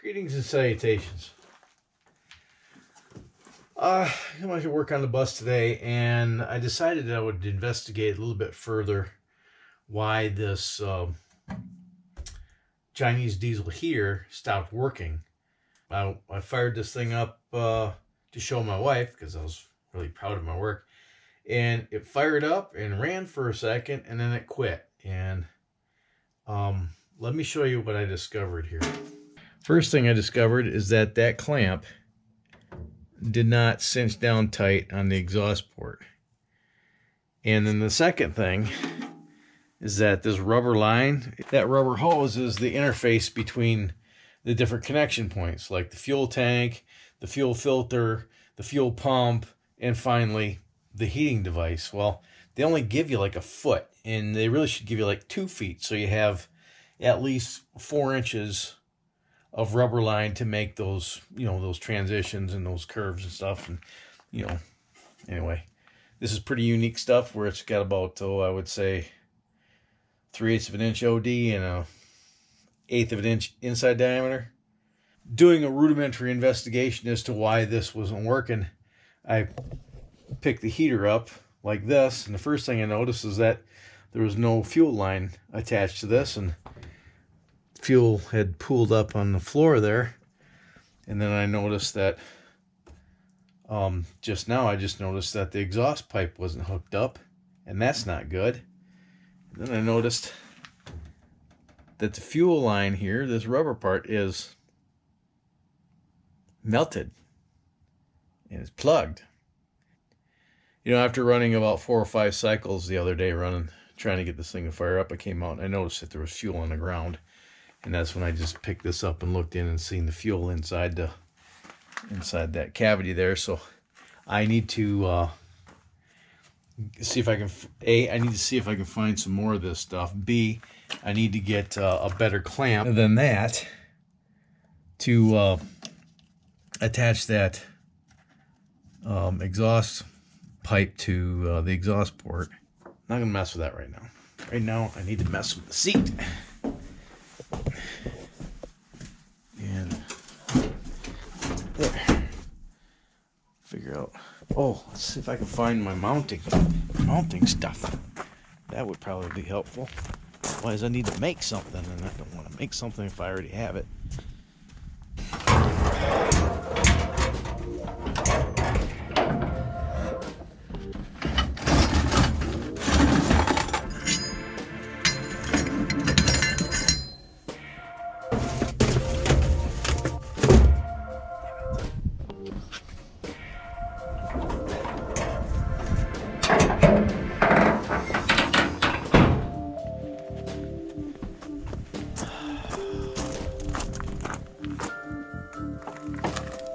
Greetings and salutations. I went to work on the bus today, and I decided I would investigate a little bit further why this Chinese diesel heater stopped working. I fired this thing up to show my wife because I was really proud of my work, and it fired up and ran for a second, and then it quit. And let me show you what I discovered here. First thing I discovered is that clamp did not cinch down tight on the exhaust port. And then the second thing is that this rubber line, that rubber hose is the interface between the different connection points, like the fuel tank, the fuel filter, the fuel pump, and finally the heating device. Well, they only give you like a foot, and they really should give you like 2 feet, so you have at least 4 inches of rubber line to make those, those transitions and those curves and stuff. And, anyway, this is pretty unique stuff where it's got about, I would say 3/8 of an inch OD and a 1/8 of an inch inside diameter. Doing a rudimentary investigation as to why this wasn't working, I picked the heater up like this, and the first thing I noticed is that there was no fuel line attached to this, and fuel had pooled up on the floor there. And then I noticed that just now I just noticed that the exhaust pipe wasn't hooked up, and that's not good. And then I noticed that the fuel line here, this rubber part, is melted and it's plugged. After running about 4 or 5 cycles the other day trying to get this thing to fire up, I came out and I noticed that there was fuel on the ground. And that's when I just picked this up and looked in and seen the fuel inside that cavity there. So I need to see if I can, I need to see if I can find some more of this stuff. B, I need to get a better clamp than that to attach that exhaust pipe to the exhaust port. Not gonna mess with that right now. Right now I need to mess with the seat. And there. Figure out. Oh, let's see if I can find my mounting stuff. That would probably be helpful. Otherwise, I need to make something, and I don't want to make something if I already have it.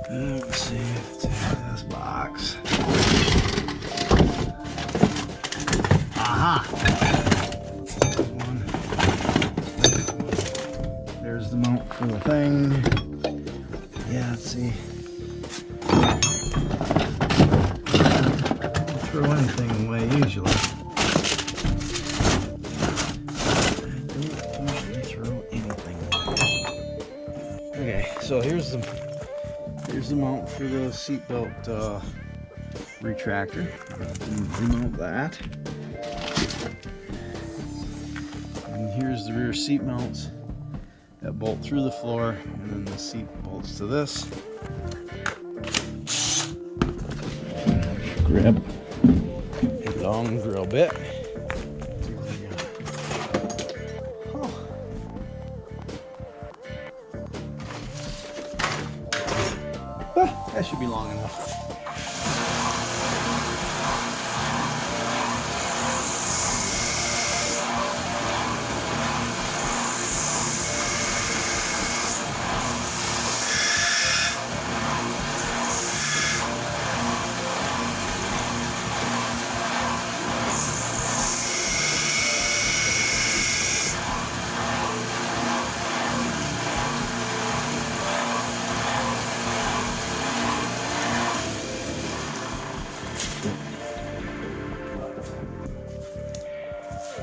Let's see if it's in this box. Aha! One. There's the mount for the thing. Yeah, let's see. Don't throw anything away usually. I don't usually throw anything away. Okay, so here's the mount for the seatbelt retractor. Remount that. And here's the rear seat mounts that bolt through the floor, and then the seat bolts to this. Grab a long drill bit. That should be long enough.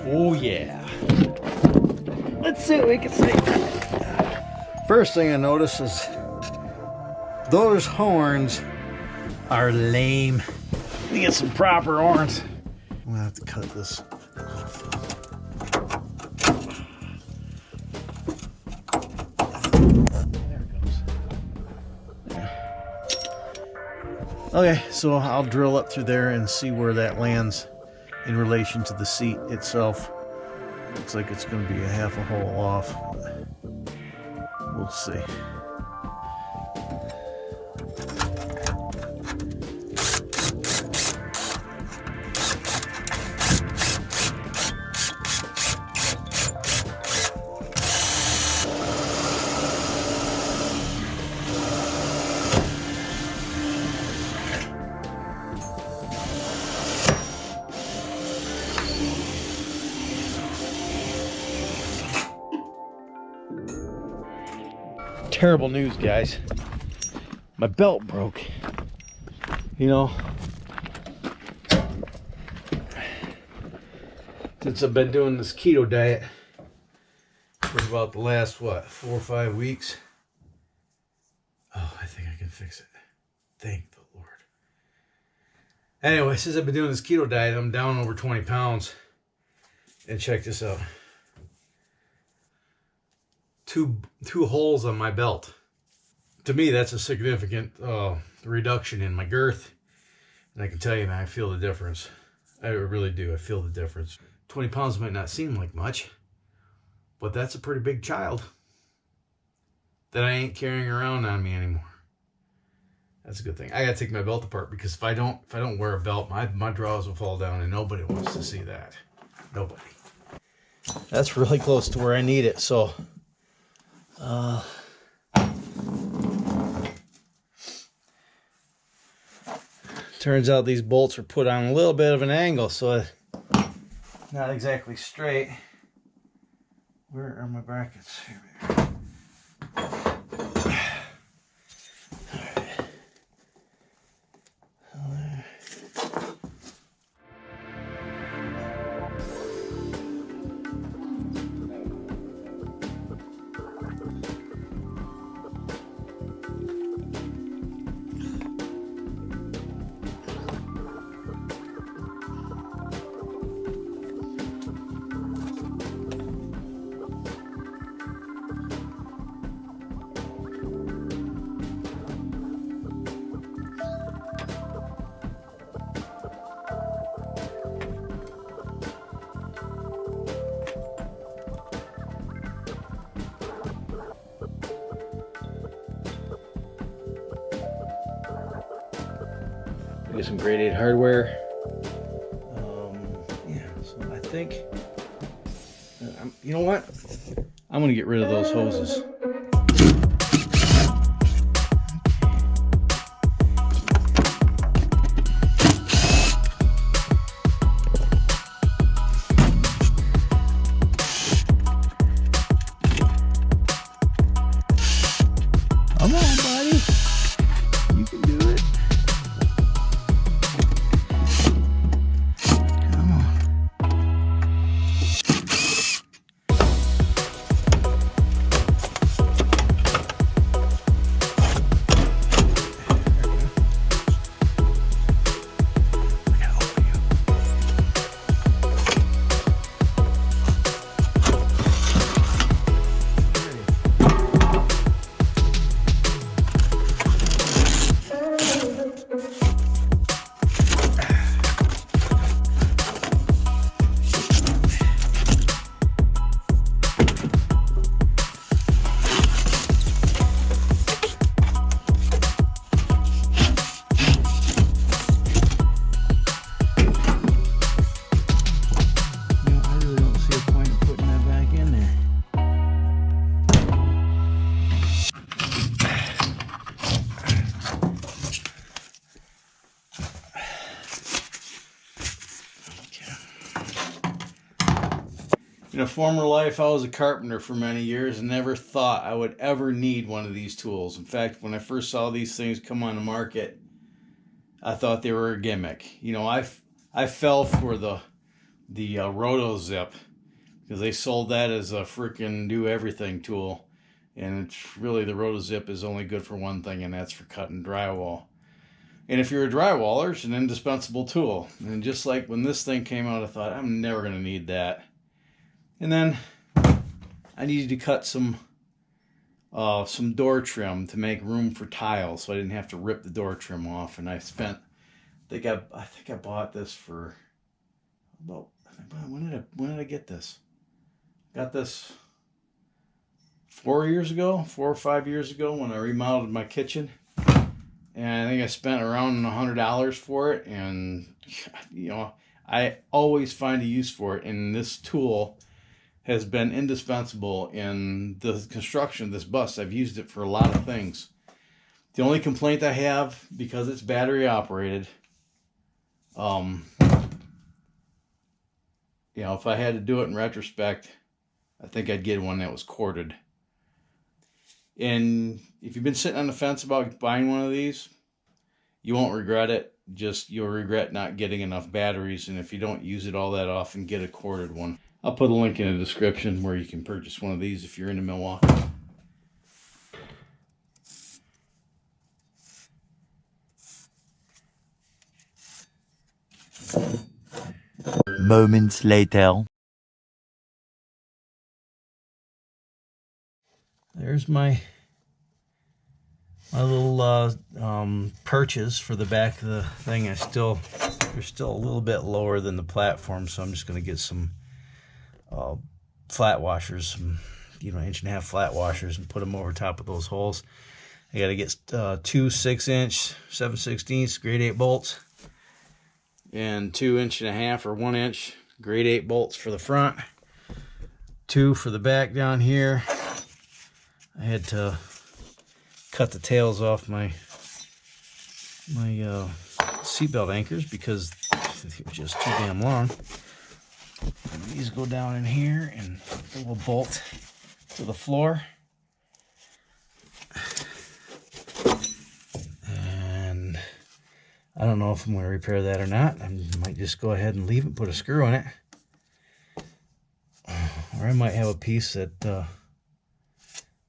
Oh yeah. Let's see what we can see. First thing I notice is those horns are lame. Let me get some proper horns. I'm gonna have to cut this off. There it goes. Yeah. Okay, so I'll drill up through there and see where that lands in relation to the seat itself. Looks like it's going to be a half a hole off. We'll see. Terrible news, guys. My belt broke. You know, since I've been doing this keto diet for about the last, what, 4 or 5 weeks. Oh, I think I can fix it. Thank the Lord. Anyway, since I've been doing this keto diet, I'm down over 20 pounds. And check this out. Two holes on my belt. To me, that's a significant reduction in my girth. And I can tell you, man, I feel the difference. I really do. I feel the difference. 20 pounds might not seem like much, but that's a pretty big child that I ain't carrying around on me anymore. That's a good thing. I gotta take my belt apart, because if I don't wear a belt, my drawers will fall down, and nobody wants to see that. Nobody. That's really close to where I need it, so turns out these bolts are put on a little bit of an angle, so not exactly straight. Where are my brackets? Here we are. Get some grade 8 hardware. Yeah, so I think, you know what? I'm gonna get rid of those hoses. Come on, buddy. You can do it. In a former life, I was a carpenter for many years and never thought I would ever need one of these tools. In fact, when I first saw these things come on the market, I thought they were a gimmick. You know, I fell for the Roto Zip, because they sold that as a freaking do everything tool. And it's really, the rotozip is only good for one thing, and that's for cutting drywall. And if you're a drywaller, it's an indispensable tool. And just like when this thing came out, I thought, I'm never going to need that. And then I needed to cut some door trim to make room for tiles, so I didn't have to rip the door trim off. And I spent, I think I bought this for about, when did I get this? Got this 4 or 5 years ago when I remodeled my kitchen. And I think I spent around $100 for it. And, you know, I always find a use for it. And this tool has been indispensable in the construction of this bus. I've used it for a lot of things. The only complaint I have, because it's battery operated, you know, if I had to do it in retrospect, I think I'd get one that was corded. And if you've been sitting on the fence about buying one of these, you won't regret it. Just, you'll regret not getting enough batteries. And if you don't use it all that often, get a corded one. I'll put a link in the description where you can purchase one of these if you're into Milwaukee. Moments later. There's my little perches for the back of the thing. They're still a little bit lower than the platform, so I'm just going to get some flat washers, some, you know, 1.5-inch flat washers, and put them over top of those holes. I got to get 2 6-inch 7/16 grade 8 bolts and 2 1.5-inch or 1-inch grade 8 bolts for the front, 2 for the back down here. I had to cut the tails off my seatbelt anchors because they were just too damn long. And these go down in here and they will bolt to the floor. And I don't know if I'm going to repair that or not. I might just go ahead and leave it, put a screw in it. Or I might have a piece that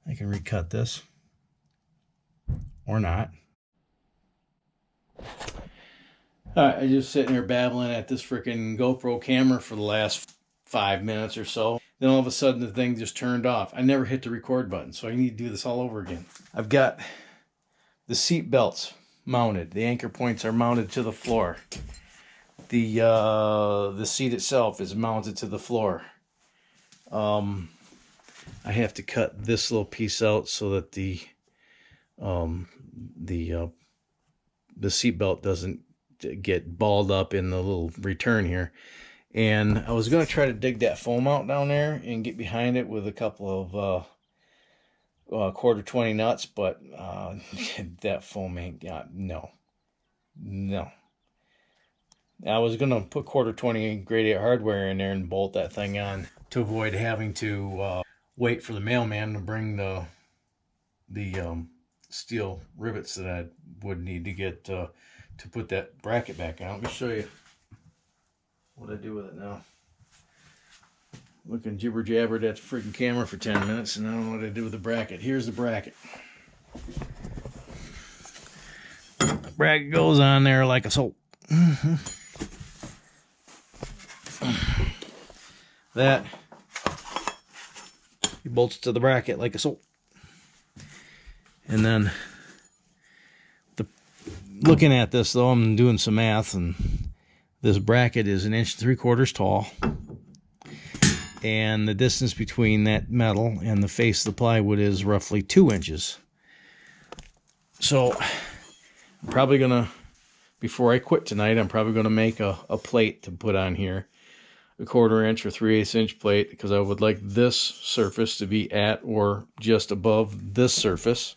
I can recut this. Or not. Alright, I'm just sitting here babbling at this freaking GoPro camera for the last 5 minutes or so. Then all of a sudden the thing just turned off. I never hit the record button, so I need to do this all over again. I've got the seat belts mounted. The anchor points are mounted to the floor. The seat itself is mounted to the floor. I have to cut this little piece out so that the seat belt doesn't get balled up in the little return here. And I was going to try to dig that foam out down there and get behind it with a couple of quarter 20 nuts, but that foam ain't got, no. I was going to put quarter 20 grade 8 hardware in there and bolt that thing on to avoid having to wait for the mailman to bring the steel rivets that I would need to get to put that bracket back on. Let me show you what I do with it now. Looking jibber jabbered at the freaking camera for 10 minutes and I don't know what I do with the bracket. Here's the bracket. The bracket goes on there like a so. That he bolts to the bracket like a so. And then looking at this though, I'm doing some math, and this bracket is 1 3/4 inches tall, and the distance between that metal and the face of the plywood is roughly 2 inches. So I'm probably gonna, before I quit tonight, I'm probably gonna make a plate to put on here, 1/4 inch or 3/8 inch plate, because I would like this surface to be at or just above this surface.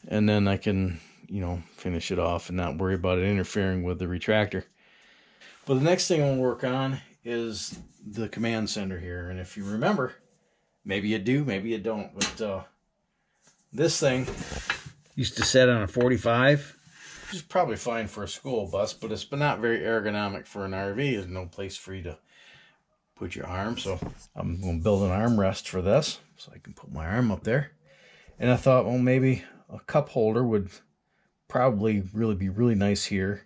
And then I can, you know, finish it off and not worry about it interfering with the retractor. But the next thing I'll work on is the command center here. And if you remember, maybe you do, maybe you don't, but this thing used to set on a 45, which is probably fine for a school bus, but it's not very ergonomic for an RV. There's no place for you to put your arm, so I'm going to build an armrest for this so I can put my arm up there. And I thought, well, maybe a cup holder would probably be really nice here.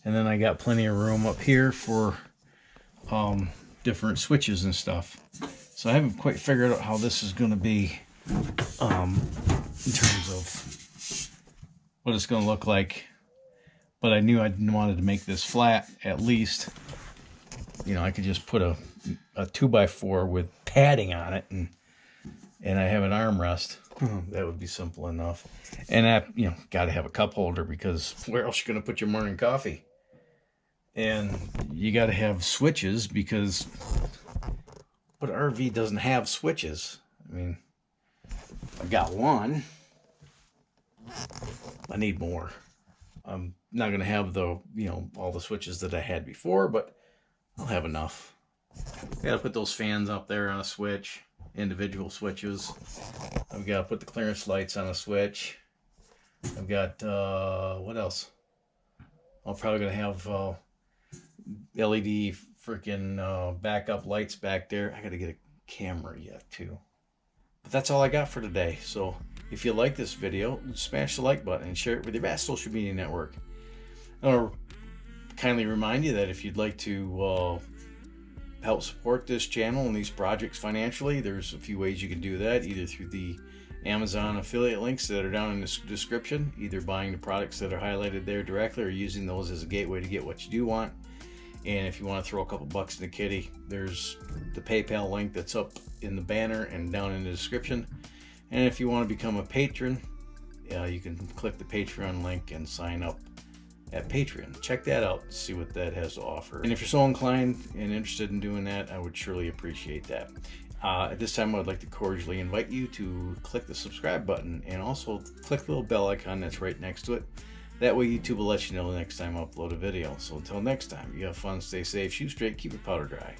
And then I got plenty of room up here for different switches and stuff. So I haven't quite figured out how this is going to be in terms of what it's going to look like. But I knew I wanted to make this flat at least. You know, I could just put a 2x4 with padding on it, and I have an armrest. That would be simple enough. And I, you know, got to have a cup holder, because where else are you going to put your morning coffee? And you got to have switches, because but RV doesn't have switches. I mean, I've got one. I need more. I'm not going to have the, you know, all the switches that I had before, but I'll have enough. I got to put those fans up there on a switch, individual switches. I've got to put the clearance lights on a switch. I've got, what else? I'm probably going to have LED freaking backup lights back there. I got to get a camera yet too. But that's all I got for today. So if you like this video, smash the like button and share it with your vast social media network. I want to kindly remind you that if you'd like to help support this channel and these projects financially, there's a few ways you can do that, either through the Amazon affiliate links that are down in the description, either buying the products that are highlighted there directly or using those as a gateway to get what you do want. And if you want to throw a couple bucks in the kitty, there's the PayPal link that's up in the banner and down in the description. And if you want to become a patron, you can click the Patreon link and sign up at Patreon. Check that out to see what that has to offer. And if you're so inclined and interested in doing that, I would surely appreciate that. At this time, I'd like to cordially invite you to click the subscribe button and also click the little bell icon that's right next to it. That way YouTube will let you know the next time I upload a video. So until next time, you have fun, stay safe, shoot straight, keep your powder dry,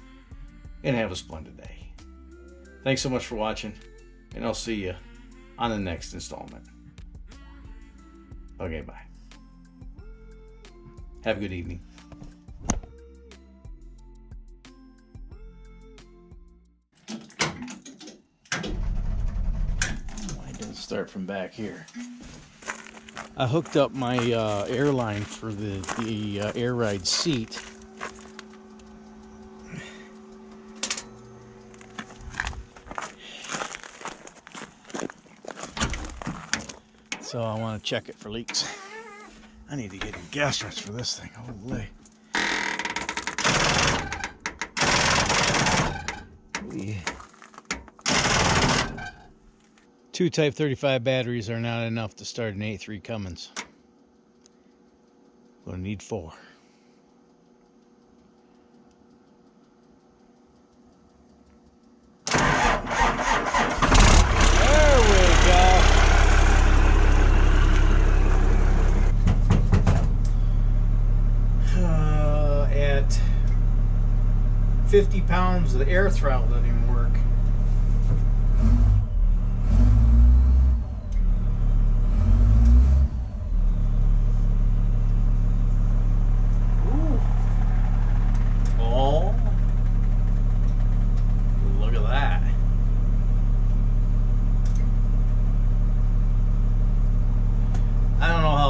and have a splendid day. Thanks so much for watching, and I'll see you on the next installment. Okay, bye. Have a good evening. Why didn't it start from back here? I hooked up my airline for the air ride seat. So I want to check it for leaks. I need to get a gas struts for this thing. Holy. Yeah. 2 Type 35 batteries are not enough to start an 8.3 Cummins. Gonna need 4. There we go. At 50 pounds, the air throttle doesn't even work.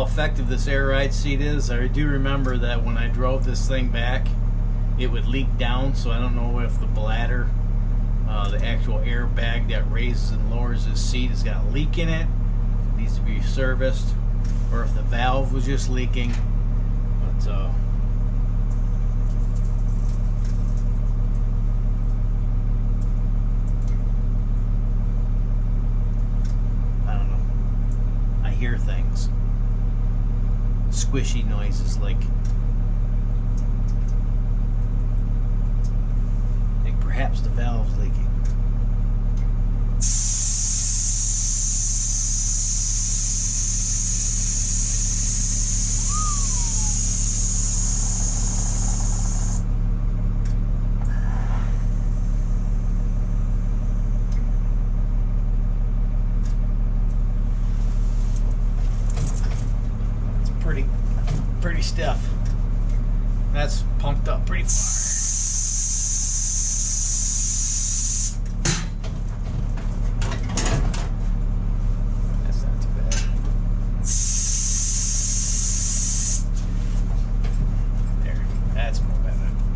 Effective this air ride seat is. I do remember that when I drove this thing back, it would leak down, so I don't know if the bladder, the actual airbag that raises and lowers this seat, has got a leak in it. It needs to be serviced, or if the valve was just leaking. But I don't know. I hear things. Squishy noises, like perhaps the valve's leaking. Pretty stiff. That's pumped up pretty far. that's more better.